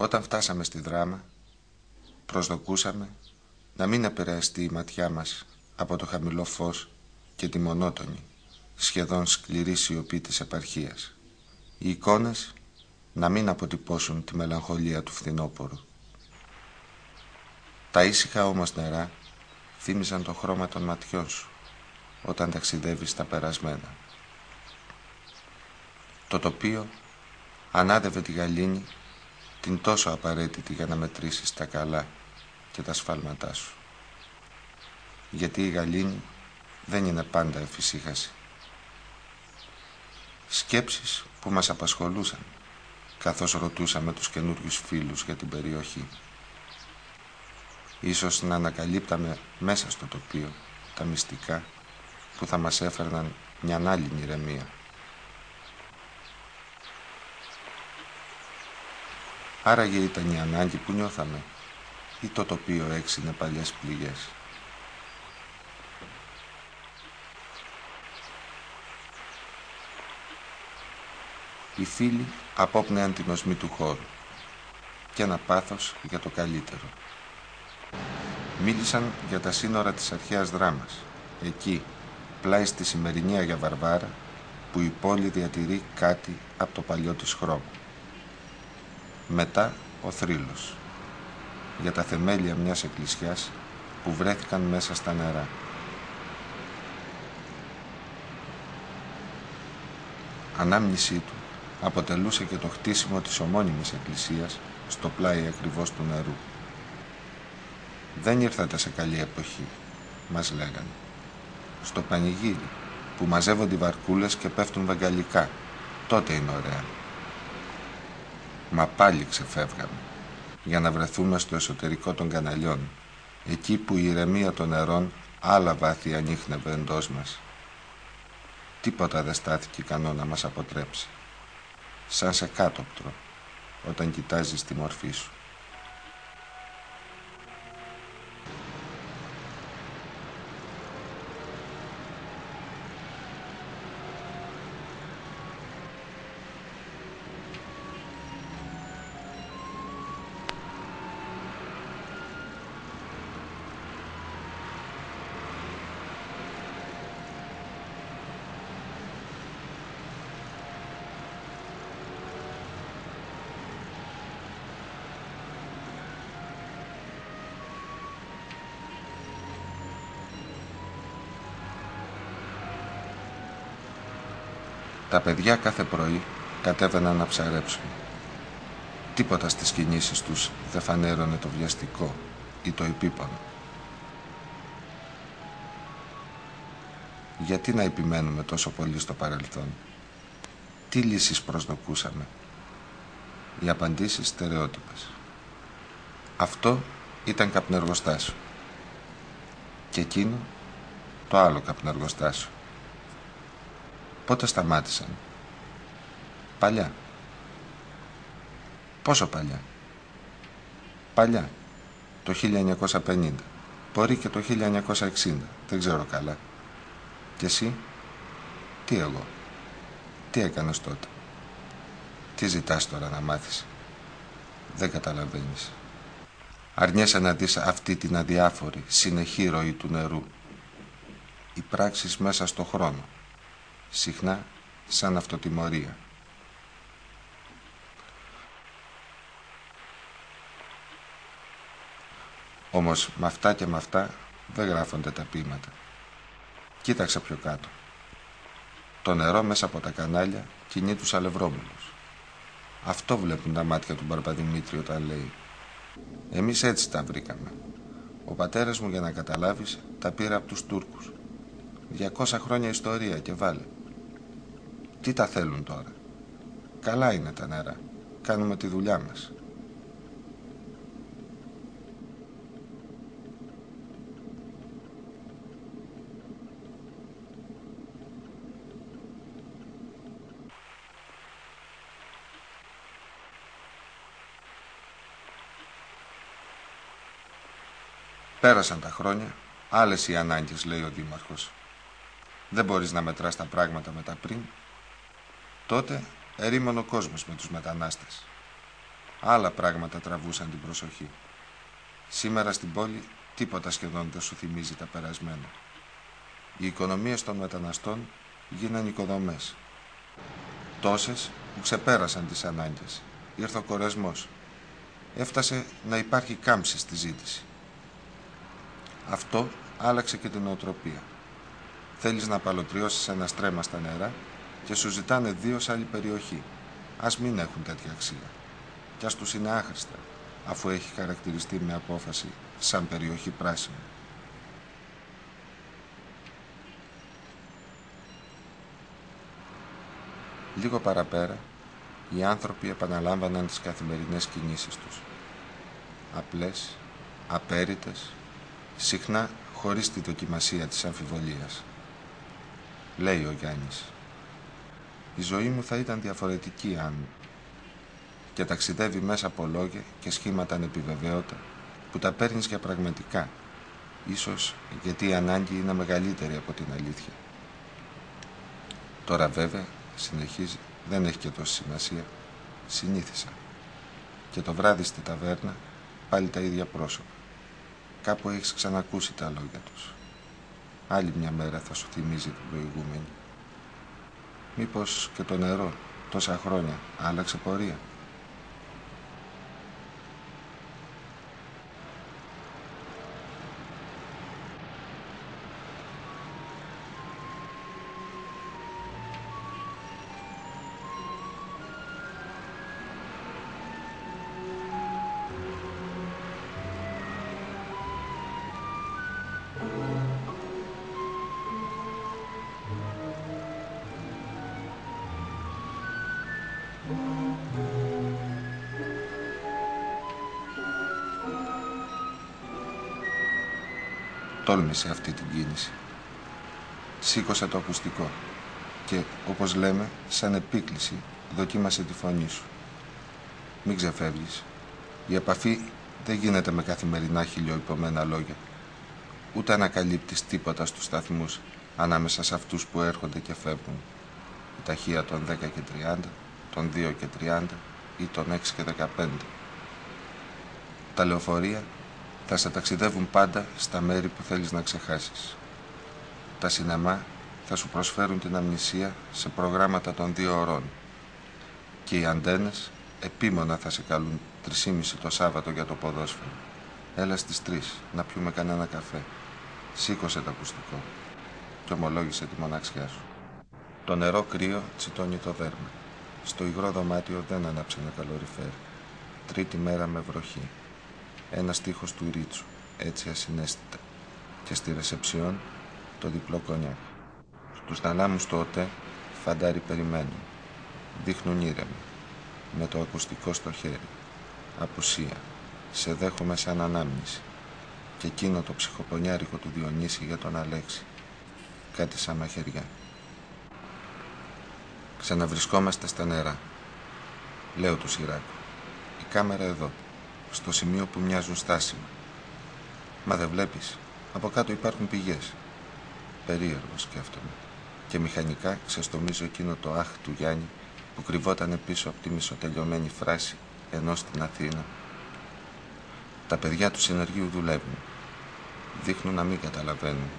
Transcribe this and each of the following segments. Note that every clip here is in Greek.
Όταν φτάσαμε στη Δράμα, προσδοκούσαμε να μην επηρεαστεί η ματιά μας από το χαμηλό φως και τη μονότονη, σχεδόν σκληρή σιωπή της επαρχίας. Οι εικόνες να μην αποτυπώσουν τη μελαγχολία του φθινόπωρου. Τα ήσυχα όμως νερά θύμιζαν το χρώμα των ματιών σου όταν ταξιδεύεις στα περασμένα. Το τοπίο ανάδευε τη γαλήνη, την τόσο απαραίτητη για να μετρήσεις τα καλά και τα σφάλματά σου. Γιατί η γαλήνη δεν είναι πάντα εφησύχαση. Σκέψεις που μας απασχολούσαν καθώς ρωτούσαμε τους καινούριους φίλους για την περιοχή. Ίσως να ανακαλύπταμε μέσα στο τοπίο τα μυστικά που θα μας έφερναν μια άλλη ηρεμία. Άραγε ήταν η ανάγκη που νιώθαμε ή το τοπίο έξινε παλιές πληγές. Οι φίλοι απόπνεαν την οσμή του χώρου και ένα πάθος για το καλύτερο. Μίλησαν για τα σύνορα της αρχαίας Δράμας, εκεί, πλάι στη σημερινή Αγία Βαρβάρα, που η πόλη διατηρεί κάτι από το παλιό της χρώμα. Μετά ο θρύλος, για τα θεμέλια μιας εκκλησιάς που βρέθηκαν μέσα στα νερά. Ανάμνησή του αποτελούσε και το χτίσιμο της ομώνυμης εκκλησίας στο πλάι ακριβώς του νερού. Δεν ήρθατε σε καλή εποχή, μας λέγανε. Στο πανηγύρι που μαζεύονται οι βαρκούλες και πέφτουν βαγγαλικά, τότε είναι ωραία. Μα πάλι ξεφεύγαμε για να βρεθούμε στο εσωτερικό των καναλιών, εκεί που η ηρεμία των νερών άλλα βάθη ανίχνευε εντός μας. Τίποτα δεν στάθηκε ικανό να μας αποτρέψει, σαν σε κάτωπτρο όταν κοιτάζεις τη μορφή σου. Τα παιδιά κάθε πρωί κατέβαιναν να ψαρέψουν. Τίποτα στις κινήσεις τους δεν φανέρωνε το βιαστικό ή το επίπονο. Γιατί να επιμένουμε τόσο πολύ στο παρελθόν? Τι λύσεις προσδοκούσαμε? Οι απαντήσεις στερεότυπες. Αυτό ήταν καπνεργοστάσιο. Και εκείνο το άλλο καπνεργοστάσιο. Πότε σταμάτησαν? Παλιά. Πόσο παλιά? Παλιά. Το 1950. Μπορεί και το 1960. Δεν ξέρω καλά. Και εσύ? Τι εγώ? Τι έκανες τότε? Τι ζητάς τώρα να μάθεις? Δεν καταλαβαίνεις. Αρνιέσαι να δεις αυτή την αδιάφορη, συνεχή ροή του νερού. Οι πράξεις μέσα στο χρόνο. Συχνά σαν αυτοτιμωρία. Όμως με αυτά και με αυτά δεν γράφονται τα ποίηματα. Κοίταξε πιο κάτω. Το νερό μέσα από τα κανάλια κινεί τους αλευρόμυλους. Αυτό βλέπουν τα μάτια του Μπαρμπαδημήτρη όταν λέει: εμείς έτσι τα βρήκαμε. Ο πατέρας μου, για να καταλάβεις, τα πήρε από τους Τούρκους. 200 χρόνια ιστορία και βάλε. Τι τα θέλουν τώρα? Καλά είναι τα νερά. Κάνουμε τη δουλειά μας. Πέρασαν τα χρόνια, άλλες οι ανάγκες, λέει ο Δήμαρχος. Δεν μπορείς να μετράς τα πράγματα με τα πριν. Τότε ερήμον ο κόσμος με τους μετανάστες. Άλλα πράγματα τραβούσαν την προσοχή. Σήμερα στην πόλη τίποτα σχεδόν δεν σου θυμίζει τα περασμένα. Οι οικονομίες των μεταναστών γίναν οικοδομές. Τόσες που ξεπέρασαν τις ανάγκες. Ήρθε ο κορεσμός. Έφτασε να υπάρχει κάμψη στη ζήτηση. Αυτό άλλαξε και την νοοτροπία. Θέλεις να παλωτριώσεις ένα στρέμμα στα νερά και σου ζητάνε 2 σε άλλη περιοχή. Ας μην έχουν τέτοια αξία. Κι ας τους είναι άχρηστα, αφού έχει χαρακτηριστεί με απόφαση σαν περιοχή πράσινη. Λίγο παραπέρα, οι άνθρωποι επαναλάμβαναν τις καθημερινές κινήσεις τους. Απλές, απέριτες, συχνά χωρίς τη δοκιμασία της αμφιβολίας. Λέει ο Γιάννης, η ζωή μου θα ήταν διαφορετική αν... Και ταξιδεύει μέσα από λόγια και σχήματα ανεπιβεβαίωτα που τα παίρνεις για πραγματικά. Ίσως γιατί η ανάγκη είναι μεγαλύτερη από την αλήθεια. Τώρα βέβαια, συνεχίζει, δεν έχει και τόση σημασία. Συνήθισα. Και το βράδυ στη ταβέρνα πάλι τα ίδια πρόσωπα. Κάπου έχεις ξανακούσει τα λόγια τους. Άλλη μια μέρα θα σου θυμίζει την προηγούμενη. Μήπως και το νερό τόσα χρόνια άλλαξε πορεία. Τόλμησε αυτή την κίνηση. Σήκωσε το ακουστικό και, όπως λέμε, σαν επίκληση, δοκίμασε τη φωνή σου. Μην ξεφεύγεις. Η επαφή δεν γίνεται με καθημερινά χιλιοϊπωμένα λόγια. Ούτε ανακαλύπτεις τίποτα στους σταθμούς ανάμεσα σε αυτούς που έρχονται και φεύγουν. Η ταχεία των 10 και 30, των 2 και 30 ή των 6 και 15. Τα λεωφορεία θα σε ταξιδεύουν πάντα στα μέρη που θέλεις να ξεχάσεις. Τα σινεμά θα σου προσφέρουν την αμνησία σε προγράμματα των 2 ωρών. Και οι αντένες επίμονα θα σε καλούν 3:30 το Σάββατο για το ποδόσφαιρο. Έλα στις 3 να πιούμε κανένα καφέ. Σήκωσε το ακουστικό και ομολόγησε τη μοναξιά σου. Το νερό κρύο τσιτώνει το δέρμα. Στο υγρό δωμάτιο δεν ανάψε ένα καλοριφέρ. Τρίτη μέρα με βροχή. Ένα στίχος του Ρίτσου, έτσι ασυναίσθητα. Και στη ρεσεψιόν το διπλό κονιάκ. Στους θαλάμους το ΟΤΕ φαντάρι περιμένουν. Δείχνουν ήρεμοι. Με το ακουστικό στο χέρι. Απουσία. Σε δέχομαι σαν ανάμνηση. Και εκείνο το ψυχοπονιάρικο του Διονύση για τον Αλέξη. Κάτι σαν μαχαιριά. Ξαναβρισκόμαστε στα νερά. Λέω του Σιράκου. Η κάμερα εδώ. Στο σημείο που μοιάζουν στάσιμα. Μα δεν βλέπεις. Από κάτω υπάρχουν πηγές. Περίεργο σκέφτομαι. Και μηχανικά ξεστομίζω εκείνο το αχ του Γιάννη που κρυβόταν πίσω από τη μισοτελειωμένη φράση ενώ στην Αθήνα. Τα παιδιά του συνεργείου δουλεύουν. Δείχνουν να μην καταλαβαίνουν.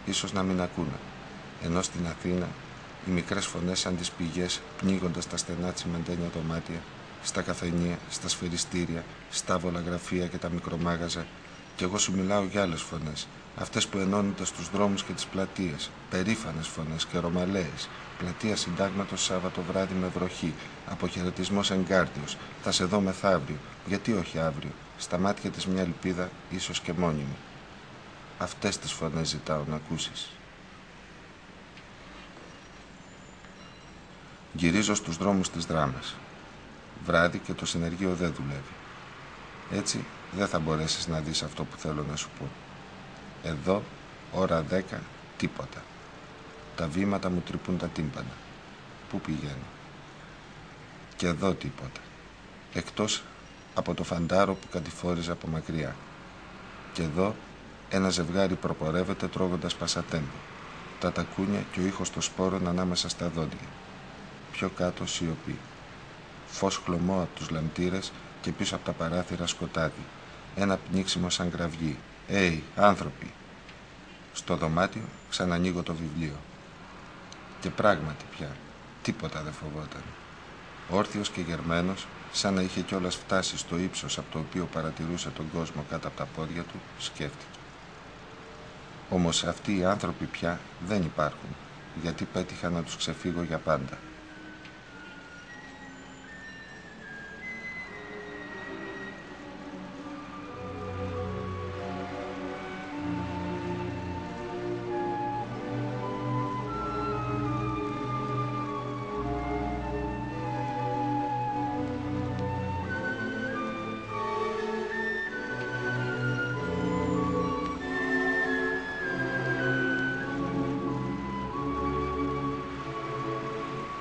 Ίσως να μην ακούνε. Ενώ στην Αθήνα οι μικρές φωνές σαν τις πηγές πνίγοντας τα στενά τσιμεντένια δωμάτια, στα καφενεία, στα σφαιριστήρια, στα βολαγραφεία και τα μικρομάγαζα. Κι εγώ σου μιλάω για άλλες φωνές. Αυτές που ενώνονται στους δρόμους και τις πλατείες. Περήφανες φωνές και ρωμαλαίες. Πλατεία Συντάγματος Σάββατο βράδυ με βροχή. Αποχαιρετισμός εγκάρδιος. Θα σε δω μεθαύριο. Γιατί όχι αύριο. Στα μάτια της μια ελπίδα, ίσως και μόνιμη. Αυτές τις φωνές ζητάω να ακούσεις. Γυρίζω στους δρόμους της Δράμας. Βράδυ και το συνεργείο δεν δουλεύει. Έτσι δεν θα μπορέσεις να δεις αυτό που θέλω να σου πω. Εδώ, ώρα 10, τίποτα. Τα βήματα μου τρυπούν τα τύμπανα. Πού πηγαίνω? Και εδώ τίποτα. Εκτός από το φαντάρο που κατηφόριζε από μακριά. Και εδώ ένα ζευγάρι προπορεύεται τρώγοντας πασατέμπο. Τα τακούνια και ο ήχος των σπόρων ανάμεσα στα δόντια. Πιο κάτω σιωπή. Φως χλωμό από τους λαμπτήρες και πίσω από τα παράθυρα σκοτάδι. Ένα πνίξιμο σαν κραυγή. Άνθρωποι! Στο δωμάτιο ξανανοίγω το βιβλίο. Και πράγματι πια, τίποτα δεν φοβόταν. Όρθιος και γερμένος, σαν να είχε κιόλας φτάσει στο ύψος από το οποίο παρατηρούσε τον κόσμο κάτω από τα πόδια του, σκέφτηκε. Όμως αυτοί οι άνθρωποι πια δεν υπάρχουν, γιατί πέτυχα να τους ξεφύγω για πάντα.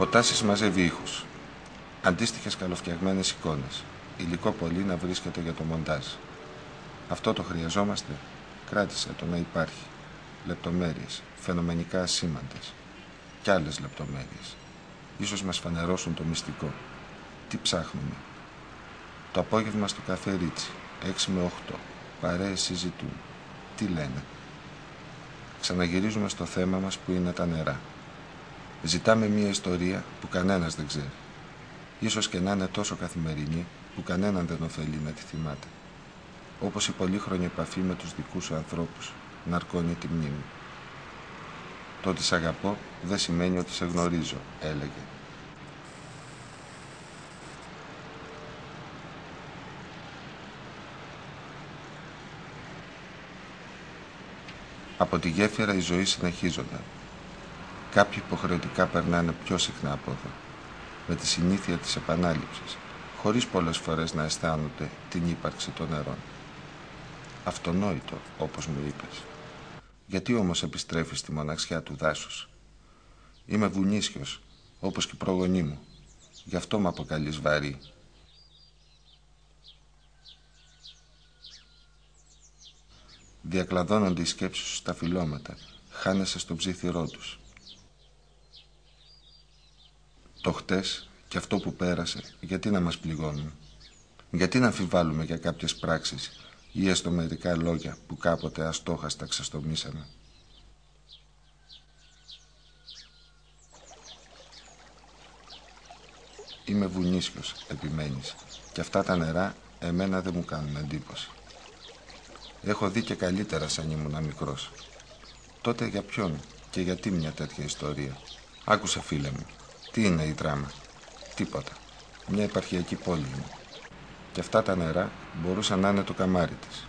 Ο Τάσης μαζεύει ήχους, αντίστοιχες καλοφτιαγμένες εικόνες, υλικό πολύ να βρίσκεται για το μοντάζ. Αυτό το χρειαζόμαστε, κράτησε το να υπάρχει. Λεπτομέρειες, φαινομενικά ασήμαντες. Κι άλλες λεπτομέρειες. Ίσως μας φανερώσουν το μυστικό. Τι ψάχνουμε? Το απόγευμα στο καφέ Ρίτσι, 6 με 8, παρέες συζητούν. Τι λένε? Ξαναγυρίζουμε στο θέμα μας που είναι τα νερά. Ζητάμε μια ιστορία που κανένας δεν ξέρει. Ίσως και να είναι τόσο καθημερινή που κανέναν δεν ωφελεί να τη θυμάται. Όπως η πολύχρονη επαφή με τους δικούς σου ανθρώπους ναρκώνει τη μνήμη. Το ότι σ' αγαπώ δεν σημαίνει ότι σε γνωρίζω, έλεγε. Από τη γέφυρα η ζωή συνεχίζονταν. Κάποιοι υποχρεωτικά περνάνε πιο συχνά από εδώ, με τη συνήθεια της επανάληψης, χωρίς πολλές φορές να αισθάνονται την ύπαρξη των νερών. Αυτονόητο, όπως μου είπες. Γιατί όμως επιστρέφεις στη μοναξιά του δάσους? Είμαι βουνίσιος, όπως και οι προγονείς μου. Γι' αυτό με αποκαλείς βαρύ. Διακλαδώνονται οι σκέψεις σου στα φυλλώματα, χάνεσαι στο ψήθυρό τους. Το χτες και αυτό που πέρασε, γιατί να μας πληγώνουν? Γιατί να αμφιβάλλουμε για κάποιες πράξεις ή έστω μερικά λόγια που κάποτε αστόχαστα ξεστομίσαμε? Είμαι βουνίσιος, επιμένεις, και αυτά τα νερά εμένα δεν μου κάνουν εντύπωση. Έχω δει και καλύτερα σαν ήμουνα μικρός. Τότε για ποιον και γιατί μια τέτοια ιστορία? Άκουσε, φίλε μου, τι είναι η Δράμα? Τίποτα. Μια επαρχιακή πόλη είναι. Και αυτά τα νερά μπορούσαν να είναι το καμάρι της.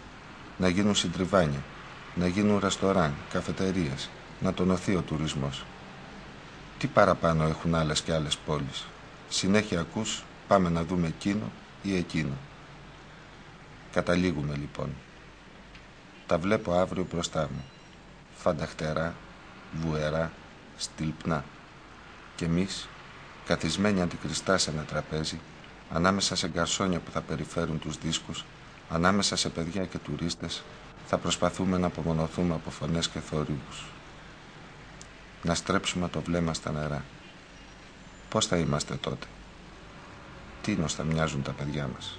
Να γίνουν συντριβάνια, να γίνουν ρεστοράν, καφετερίες, να τονωθεί ο τουρισμός. Τι παραπάνω έχουν άλλες και άλλες πόλεις? Συνέχεια ακούς, πάμε να δούμε εκείνο ή εκείνο. Καταλήγουμε λοιπόν. Τα βλέπω αύριο μπροστά μου. Φανταχτερά, βουερά, στυλπνά. Κι εμείς, καθισμένοι αντικριστά σε ένα τραπέζι, ανάμεσα σε γκαρσόνια που θα περιφέρουν τους δίσκους, ανάμεσα σε παιδιά και τουρίστες, θα προσπαθούμε να απομονωθούμε από φωνές και θορύβους. Να στρέψουμε το βλέμμα στα νερά. Πώς θα είμαστε τότε? Τίνος θα μοιάζουν τα παιδιά μας?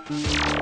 Mm-hmm.